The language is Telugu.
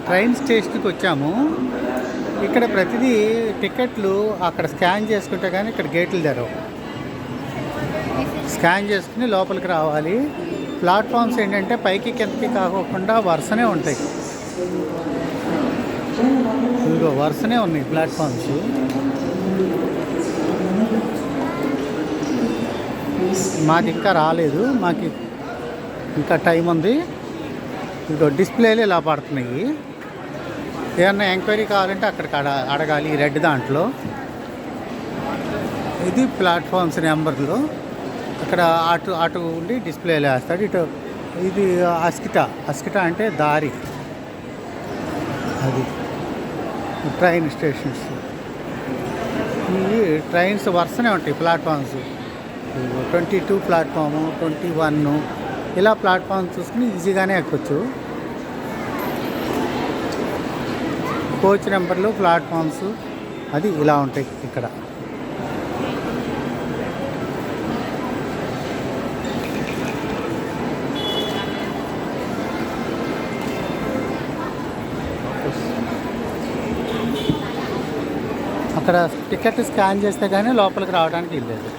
ట్రైన్ స్టేషన్కి వచ్చాము. ఇక్కడ ప్రతిదీ టికెట్లు అక్కడ స్కాన్ చేసుకుంటే కానీ ఇక్కడ గేట్లు తెరవు. స్కాన్ చేసుకుని లోపలికి రావాలి. ప్లాట్ఫామ్స్ ఏంటంటే పైకి కిందకి కాకోకుండా వరుసనే ఉంటాయి. ఇదిగో వరుసనే ఉన్నాయి ప్లాట్ఫామ్స్. మాకు ఇంకా రాలేదు, మాకు ఇంకా టైం ఉంది. ఇదిగో డిస్ప్లేలు ఇలా పడుతున్నాయి. ఏమన్నా ఎంక్వైరీ కావాలంటే అక్కడికి అడగాలి. ఈ రెడ్ దాంట్లో ఇది ప్లాట్ఫామ్స్ నెంబర్లు. ఇక్కడ అటు ఉండి డిస్ప్లేలు వేస్తాడు. ఇటు ఇది అస్కిటా అంటే దారి. అది ట్రైన్ స్టేషన్స్. ఇవి ట్రైన్స్ వరుసనే ఉంటాయి ప్లాట్ఫామ్స్. 22 ప్లాట్ఫాము, 21 ఇలా ప్లాట్ఫామ్ చూసుకుని ఈజీగానే ఎక్కొచ్చు. కోచ్ నెంబర్లు ప్లాట్ఫామ్స్ అది ఇలా ఉంటాయి ఇక్కడ. అక్కడ టికెట్ స్కాన్ చేస్తే కానీ లోపలికి రావడానికి వెళ్ళలేదు.